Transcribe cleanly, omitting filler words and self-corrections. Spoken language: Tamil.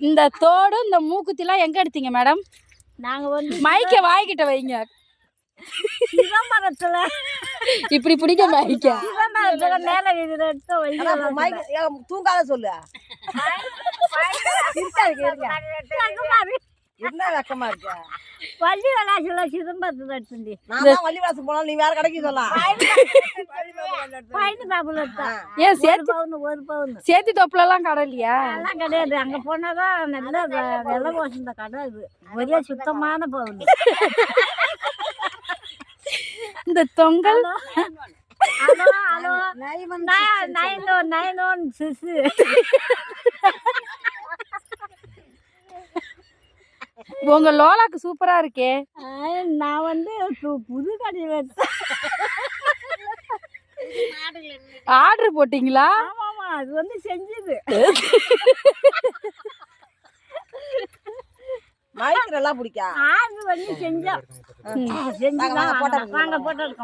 இந்த தோடு இந்த மூக்குத்திலாம் எங்க எடுத்தீங்க மேடம்? நாங்க வந்து மைக்க வாய்கிட்ட வைங்க. சிதம்பரத்துல இப்படி பிடிக்க மைக்க. சிதம்பரத்துல மேல எடுத்து தூங்காத சொல்லு. என்ன வெக்கமா இருக்க? வள்ளி விளாசுல சிதம்பரத்துல எடுத்துண்டி. நான் வள்ளி விளாசு போனாலும் நீ வேற கடைக்கு சொல்லலாம். பயணி பாபுல எடுத்தா. ஏன் சேர்த்து ஒரு பவுன் சேர்த்தி தொப்புல எல்லாம் கடை இல்லையா? அதெல்லாம் கிடையாது. அங்க போனாதான் நல்ல வெள்ளை கோசம் கடை. இது ஒரே சுத்தமான பவுன். இந்த தொங்கல் ஹலோ ஹலோ 991 சிசு. உங்க லோலாக்கு சூப்பரா இருக்கே. நான் வந்து புது கடையில் எடுத்தேன். ஆர்டர் போட்டீங்களா? ஆமாமா, அது வந்து செஞ்சது. மைக் நல்லா பிடிக்கா. ஆர்டர் பண்ணி செஞ்சோம். செஞ்சு நாங்க போட்டோம்.